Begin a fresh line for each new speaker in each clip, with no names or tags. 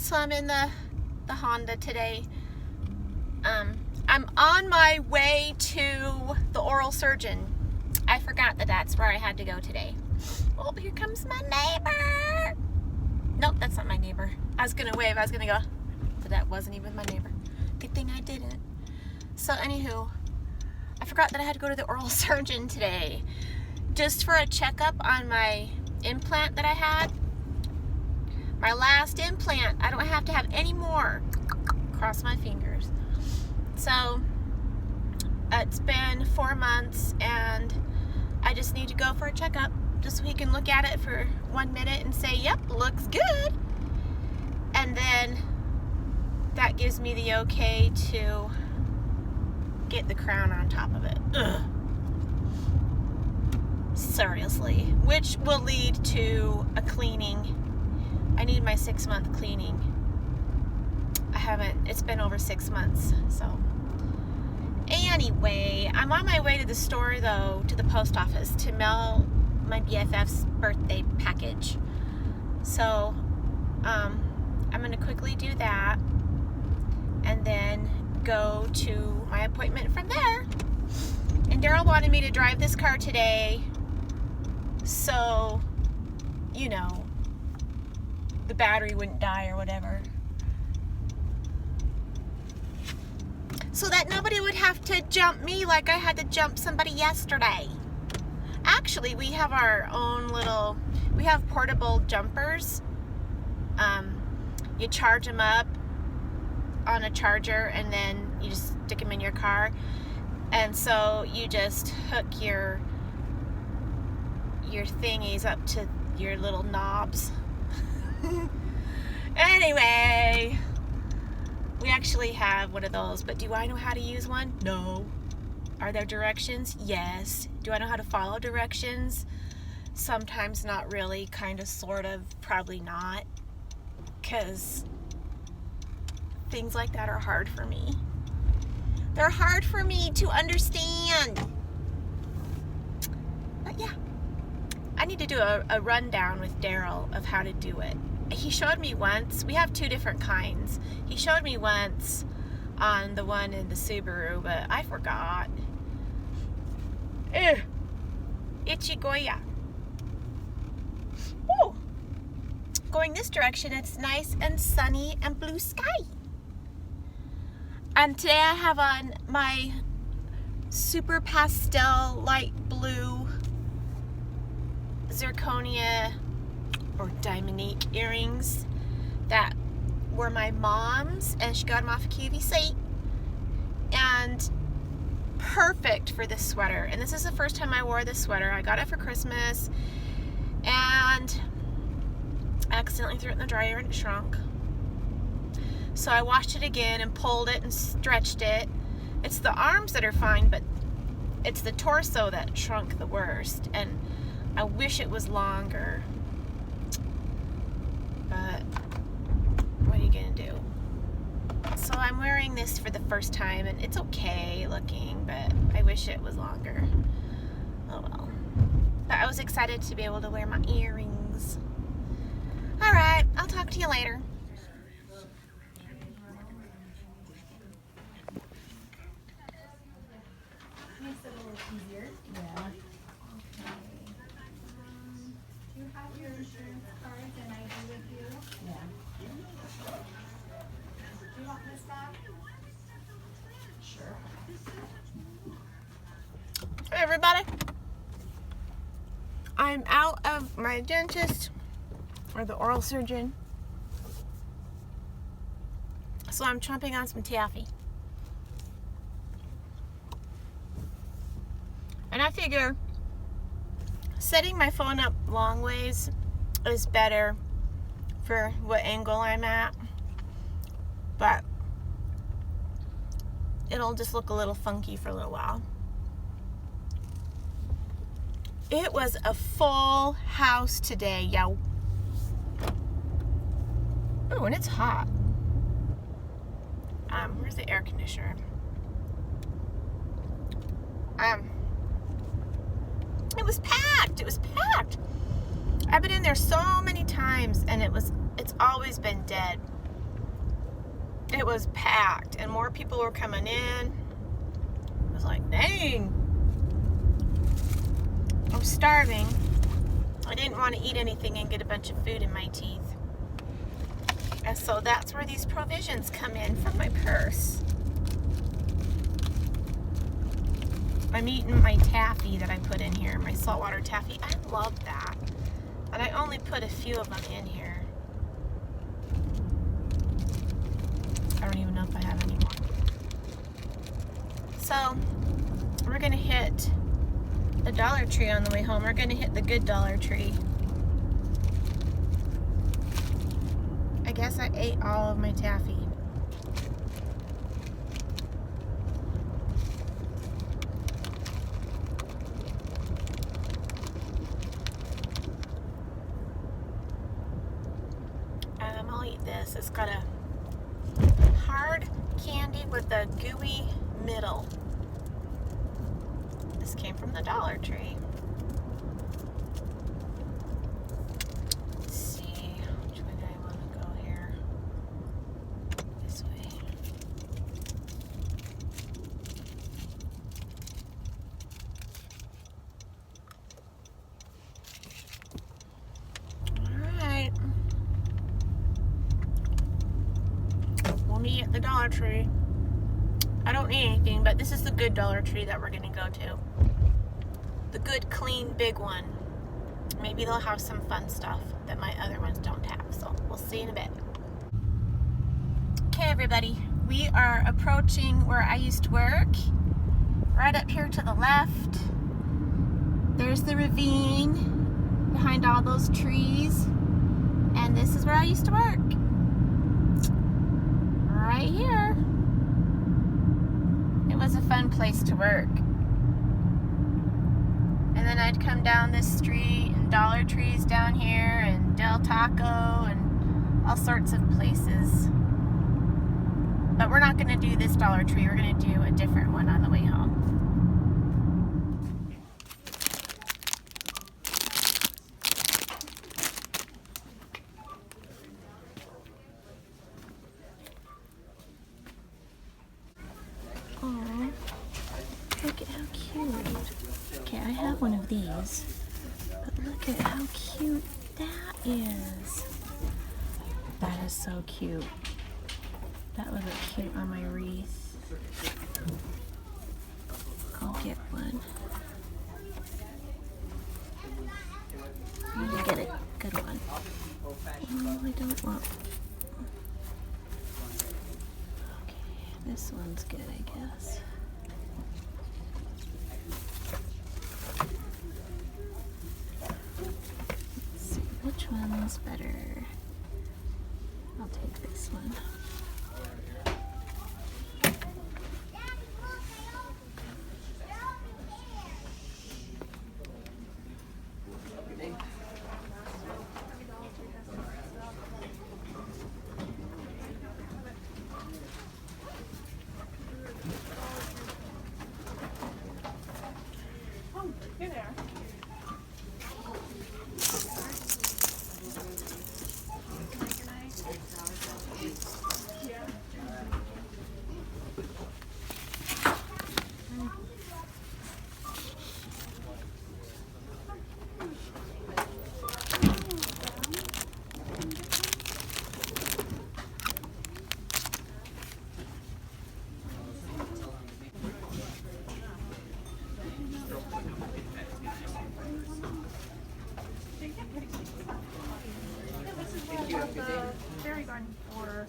So I'm in the Honda today. I'm on my way to the oral surgeon. I forgot that that's where I had to go today. Oh, here comes my neighbor. Nope, that's not my neighbor. I was gonna wave, I was gonna go, but that wasn't even my neighbor. Good thing I didn't. So anywho, I forgot that I had to go to the oral surgeon today just for a checkup on my implant that I had. My last implant. I don't have to have any more. Cross my fingers. So it's been 4 months and I just need to go for a checkup just so he can look at it for 1 minute and say, yep, looks good. And then that gives me the okay to get the crown on top of it. Ugh. Seriously. Which will lead to a cleaning. I need my 6-month cleaning. It's been over 6 months, so. Anyway, I'm on my way to the store though, to the post office to mail my BFF's birthday package. So, I'm gonna quickly do that and then go to my appointment from there. And Daryl wanted me to drive this car today, so, you know, the battery wouldn't die or whatever. So that nobody would have to jump me like I had to jump somebody yesterday. Actually, we have our own little, we have portable jumpers. You charge them up on a charger and then you just stick them in your car. And so you just hook your thingies up to your little knobs. Anyway, we actually have one of those, but do I know how to use one? No. Are there directions? Yes. Do I know how to follow directions? Sometimes not really, kind of, sort of, probably not, because things like that are hard for me. They're hard for me to understand. But yeah, I need to do a rundown with Daryl of how to do it. He showed me once. We have 2 different kinds. He showed me once on the one in the Subaru, but I forgot. Ugh. Itchy Goya. Woo. Going this direction, it's nice and sunny and blue sky. And today I have on my super pastel light blue zirconia or diamonique earrings that were my mom's, and she got them off of QVC, and perfect for this sweater. And this is the first time I wore this sweater. I got it for Christmas and I accidentally threw it in the dryer and it shrunk. So I washed it again and pulled it and stretched it. It's the arms that are fine, but it's the torso that shrunk the worst, and I wish it was longer. But what are you gonna do? So I'm wearing this for the first time and it's okay looking, but I wish it was longer. Oh well. But I was excited to be able to wear my earrings. Alright, I'll talk to you later.
Makes it a little easier. Yeah. Do you have your insurance cards and ID with you? Yeah. Do you want this back? Sure.
Hey everybody. I'm out of my dentist or the oral surgeon. So I'm chomping on some taffy. And I figure setting my phone up long ways is better for what angle I'm at, but it'll just look a little funky for a little while. It was a full house today, yo. Oh, and it's hot. Where's the air conditioner? It was packed. It was packed. I've been in there so many times and it's always been dead. it was packed and more people were coming in. I was like, dang. I'm starving. I didn't want to eat anything and get a bunch of food in my teeth. And so that's where these provisions come in from my purse. I'm eating my taffy that I put in here, my saltwater taffy. I love that. And I only put a few of them in here. I don't even know if I have any more. So, we're gonna hit the Dollar Tree on the way home. We're gonna hit the good Dollar Tree. I guess I ate all of my taffy. I'll eat this. It's got a hard candy with a gooey middle. This came from the Dollar Tree. Let's see, which way do I want to go here? This way. Alright. We'll meet at the Dollar Tree. I don't need anything, but this is the good Dollar Tree that we're gonna go to. The good, clean, big one. Maybe they'll have some fun stuff that my other ones don't have, so we'll see in a bit. Okay, everybody, we are approaching where I used to work. Right up here to the left. There's the ravine behind all those trees. And this is where I used to work. Right here. It was a fun place to work. And then I'd come down this street and Dollar Tree's down here and Del Taco and all sorts of places. But we're not going to do this Dollar Tree. We're going to do a different one on the way home. Oh, look at how cute. Okay, I have one of these, but look at how cute that is. That is so cute. That would look cute on my wreath. I'll get one. I'm gonna get a good one. Oh, I don't want. Okay, this one's good, I guess. Let's see, which one's better? I'll take this one.
Fairy garden for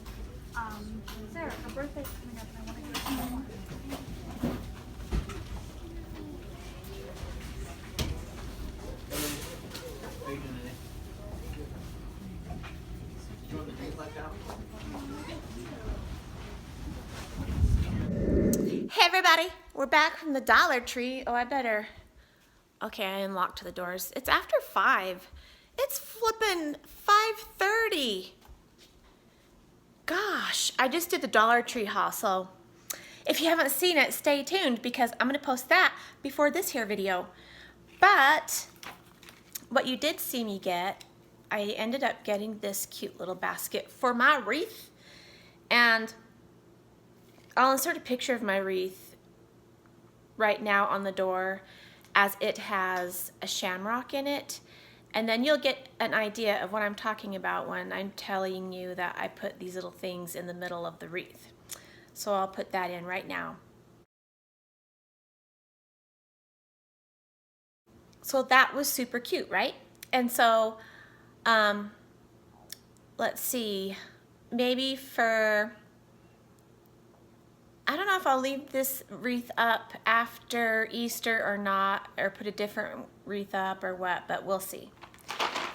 Sarah. Her birthday's coming up and I want to go home.
Hey everybody, we're back from the Dollar Tree. Oh, I better. Okay, I unlocked the doors. It's after 5. It's flipping 5:30. Gosh, I just did the Dollar Tree haul, so if you haven't seen it, stay tuned because I'm gonna post that before this here video. But what you did see me get, I ended up getting this cute little basket for my wreath. And I'll insert a picture of my wreath right now on the door, as it has a shamrock in it, and then you'll get an idea of what I'm talking about when I'm telling you that I put these little things in the middle of the wreath. So I'll put that in right now. So that was super cute, right? And so let's see, maybe for, I don't know if I'll leave this wreath up after Easter or not, or put a different wreath up or what, but we'll see.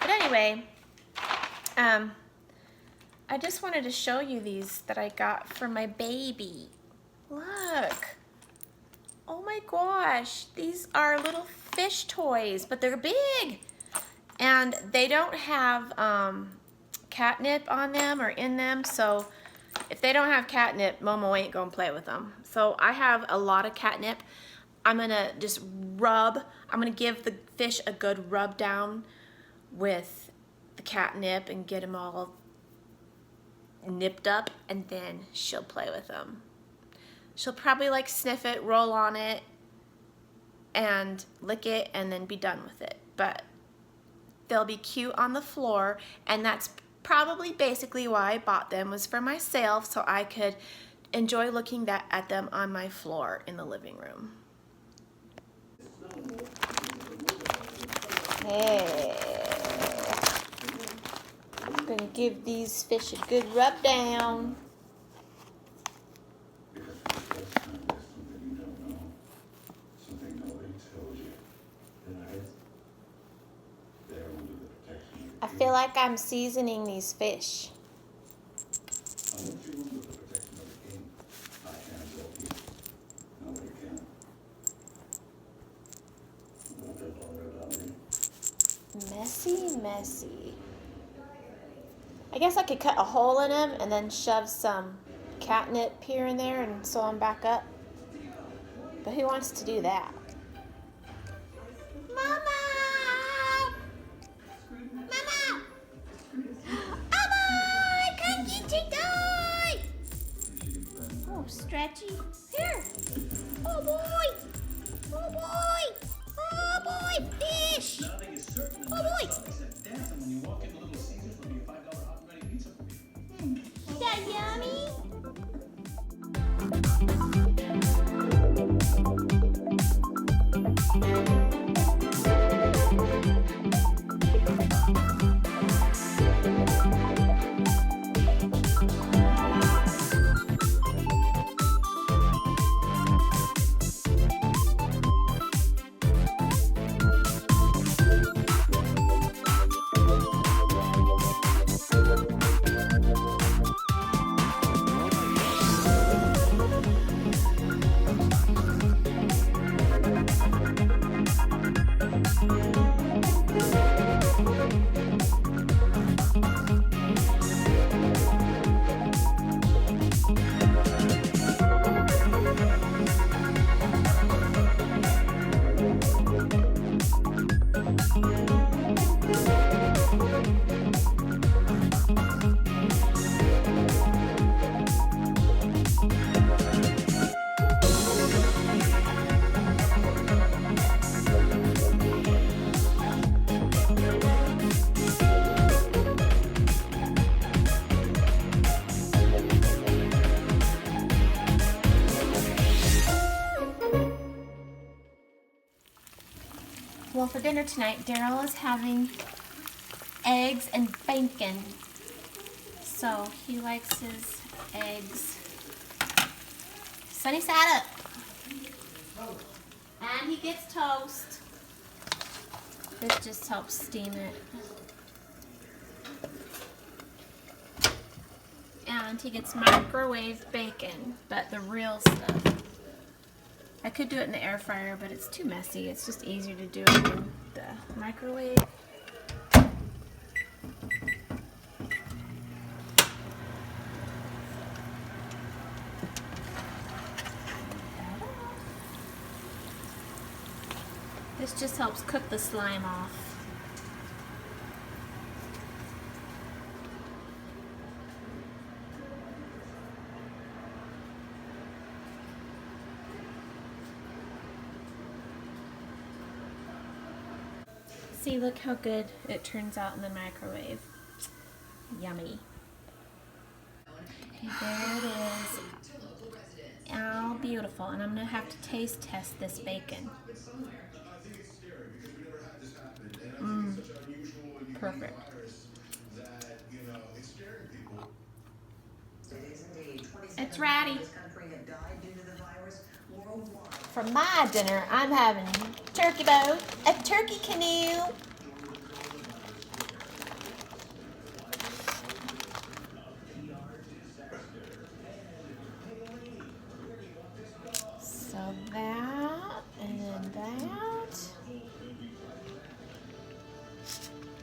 But anyway, I just wanted to show you these that I got for my baby. Look. Oh my gosh, these are little fish toys, but they're big. And they don't have catnip on them or in them, so if they don't have catnip, Momo ain't gonna play with them. So I have a lot of catnip. I'm gonna just I'm gonna give the fish a good rub down with the catnip and get them all nipped up, and then she'll play with them. She'll probably like sniff it, roll on it, and lick it, and then be done with it. But they'll be cute on the floor, and that's probably basically why I bought them, was for myself, so I could enjoy looking at them on my floor in the living room. Hey. I'm gonna give these fish a good rub down. I feel like I'm seasoning these fish. Messy, messy. I guess I could cut a hole in them and then shove some catnip here and there and sew them back up. But who wants to do that? Mama! Mama! Mama! Come get your toy! Oh, stretchy. Here. Oh, boy. Oh, boy. Oh, boy. Fish. Oh, boy. Is that yummy? Well, for dinner tonight, Daryl is having eggs and bacon. So he likes his eggs sunny side up. And he gets toast. This just helps steam it. And he gets microwave bacon, but the real stuff. I could do it in the air fryer, but it's too messy. It's just easier to do it in the microwave. This just helps cook the slime off. See, look how good it turns out in the microwave. Yummy. There it is. Oh, beautiful. And I'm going to have to taste test this bacon. Mmm. Perfect. It's ratty. For my dinner, I'm having turkey boat, a turkey canoe. So that, and then that,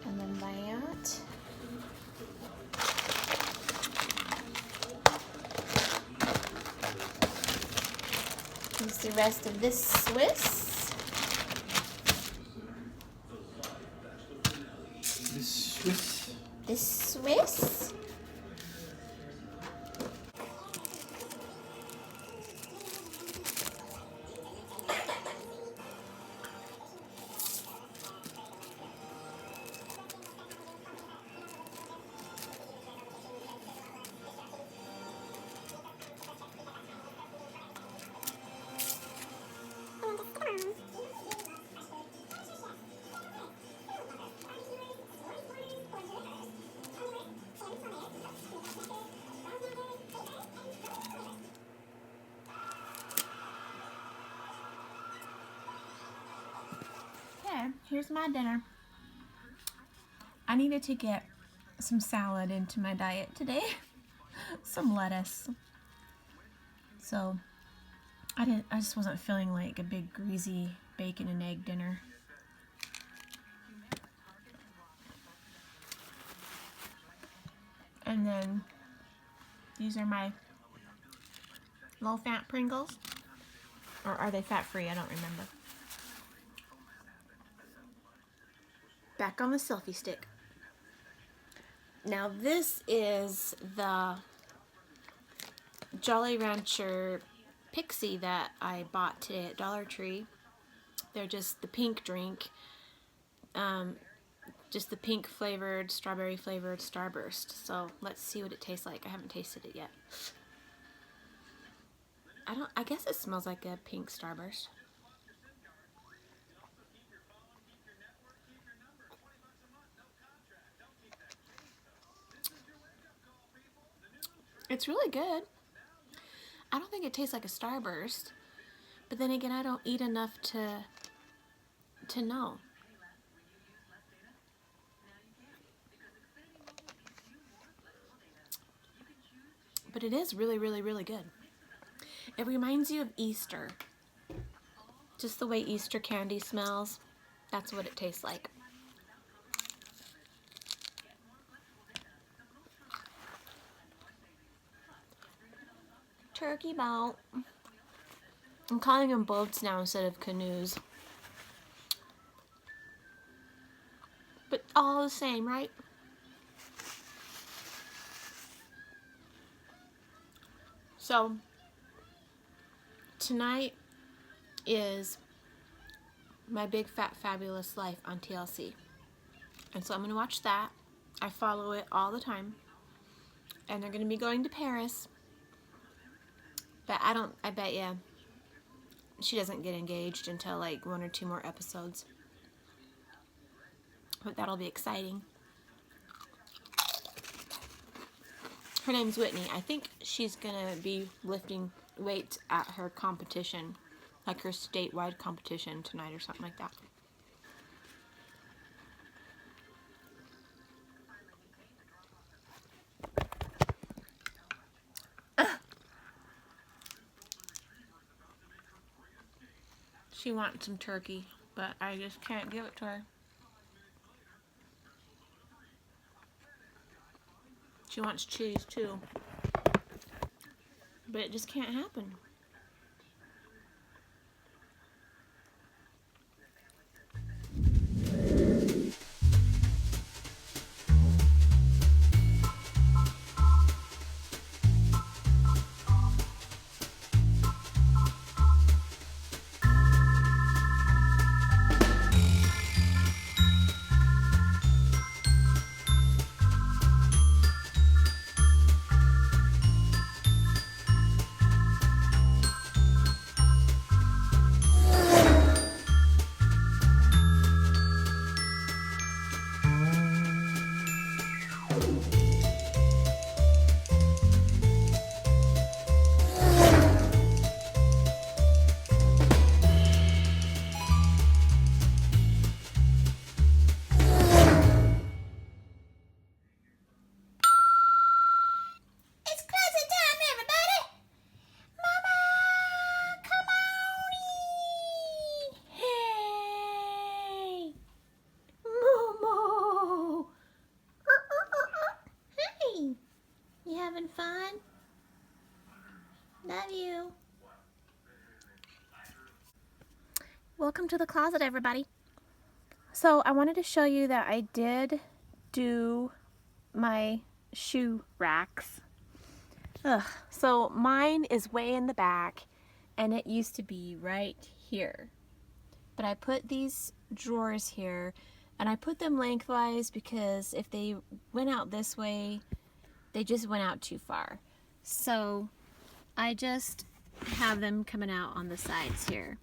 and then that. Here's the rest of this Swiss. This Swiss. Okay, here's my dinner. I needed to get some salad into my diet today. Some lettuce. So I just wasn't feeling like a big greasy bacon and egg dinner. And then these are my low fat Pringles. Or are they fat free? I don't remember. Back on the selfie stick. Now this is the Jolly Rancher Pixie that I bought today at Dollar Tree. They're just the pink drink. Just the pink flavored, strawberry flavored Starburst. So let's see what it tastes like. I haven't tasted it yet. I guess it smells like a pink Starburst. It's really good. I don't think it tastes like a Starburst, but then again, I don't eat enough to know. But it is really, really, really good. It reminds you of Easter. Just the way Easter candy smells. That's what it tastes like. Turkey boat. I'm calling them boats now instead of canoes. But all the same, right? So, tonight is My Big Fat Fabulous Life on TLC. And so I'm going to watch that. I follow it all the time. And they're going to be going to Paris. But I bet you she doesn't get engaged until like 1 or 2 more episodes. But that'll be exciting. Her name's Whitney. I think she's gonna be lifting weights at her competition, like her statewide competition tonight or something like that. She wants some turkey, but I just can't give it to her. She wants cheese too, but it just can't happen. having fun? Love you. Welcome to the closet, everybody. So I wanted to show you that I did do my shoe racks. So mine is way in the back and it used to be right here. But I put these drawers here and I put them lengthwise because if they went out this way, they just went out too far. So I just have them coming out on the sides here.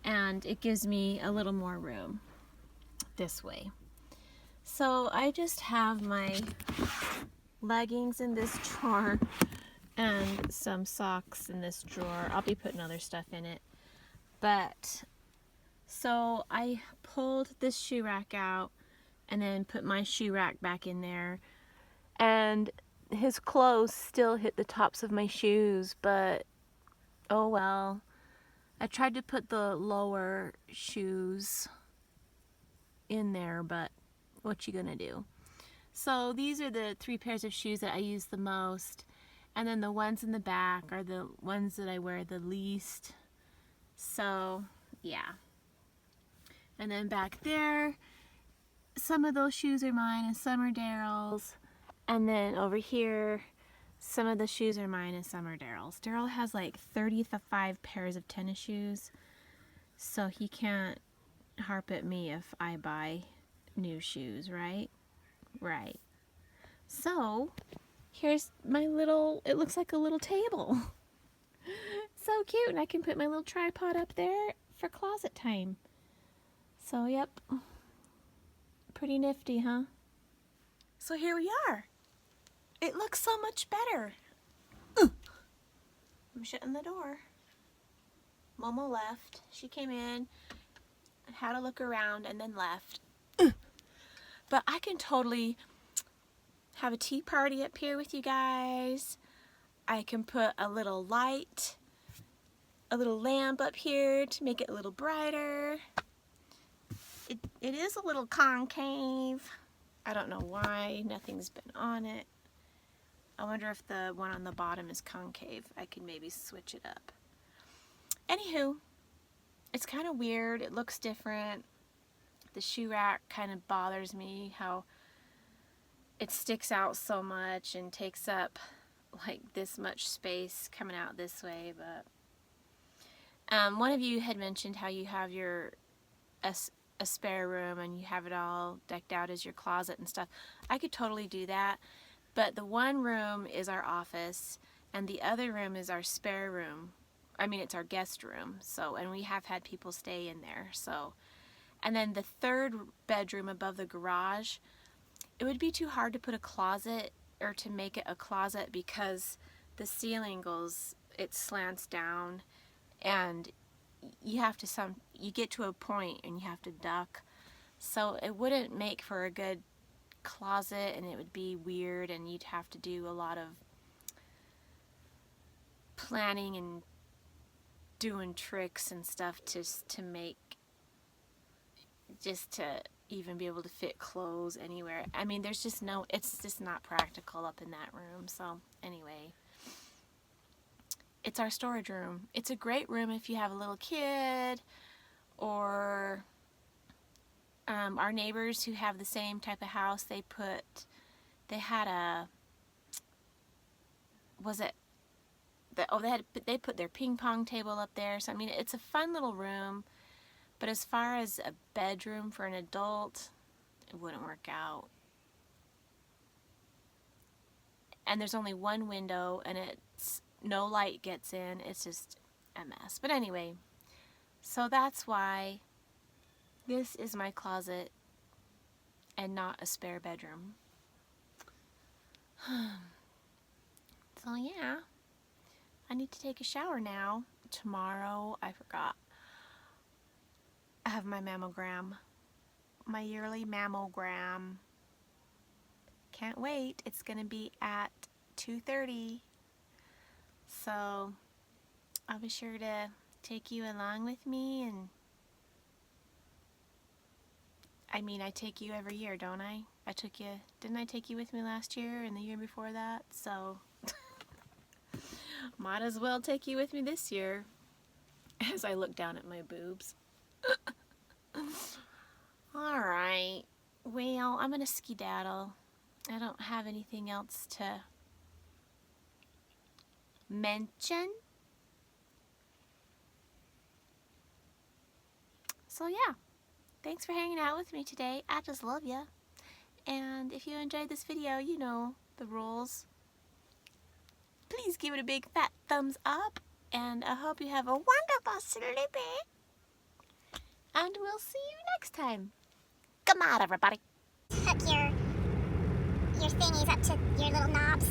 And it gives me a little more room this way. So I just have my leggings in this drawer and some socks in this drawer. I'll be putting other stuff in it. But so I pulled this shoe rack out and then put my shoe rack back in there. And his clothes still hit the tops of my shoes, but oh well. I tried to put the lower shoes in there, but what you gonna do? So these are the 3 pairs of shoes that I use the most, and then the ones in the back are the ones that I wear the least. So yeah. And then back there, some of those shoes are mine and some are Daryl's. And then over here, some of the shoes are mine and some are Daryl's. Daryl has like 35 pairs of tennis shoes, so he can't harp at me if I buy new shoes, right? Right. So, here's my little, it looks like a little table. So cute, and I can put my little tripod up there for closet time. So, yep. Pretty nifty, huh? So here we are. It looks so much better. I'm shutting the door. Momo left. She came in, had a look around, and then left. But I can totally have a tea party up here with you guys. I can put a little light, a little lamp up here to make it a little brighter. It is a little concave. I don't know why, nothing's been on it. I wonder if the one on the bottom is concave. I can maybe switch it up. Anywho, it's kind of weird. It looks different. The shoe rack kind of bothers me how it sticks out so much and takes up like this much space coming out this way. But one of you had mentioned how you have your a spare room and you have it all decked out as your closet and stuff. I could totally do that. But the one room is our office and the other room is our spare room. I mean, it's our guest room. So, and we have had people stay in there. So, and then the third bedroom above the garage, it would be too hard to put a closet or to make it a closet because the ceiling goes, it slants down and you have to you get to a point and you have to duck. So it wouldn't make for a good closet and it would be weird and you'd have to do a lot of planning and doing tricks and stuff to make, just to even be able to fit clothes anywhere. I mean, there's just no, it's just not practical up in that room. So anyway, it's our storage room. It's a great room if you have a little kid or our neighbors who have the same type of house. They put their ping pong table up there. So I mean, it's a fun little room. But as far as a bedroom for an adult, it wouldn't work out. And there's only one window and it's no light gets in. It's just a mess. But anyway, so that's why this is my closet and not a spare bedroom. So yeah, I need to take a shower now. Tomorrow, I forgot, I have my mammogram, my yearly mammogram. Can't wait. It's gonna be at 2:30. So I'll be sure to take you along with me, and I mean, I take you every year, don't I? Didn't I take you with me last year and the year before that? So might as well take you with me this year as I look down at my boobs. Alright, well, I'm gonna skedaddle. I don't have anything else to mention. So yeah, thanks for hanging out with me today. I just love ya. And if you enjoyed this video, you know the rules. Please give it a big fat thumbs up. And I hope you have a wonderful sleepy. And we'll see you next time. Come on, everybody.
Hook your thingies up to your little knobs.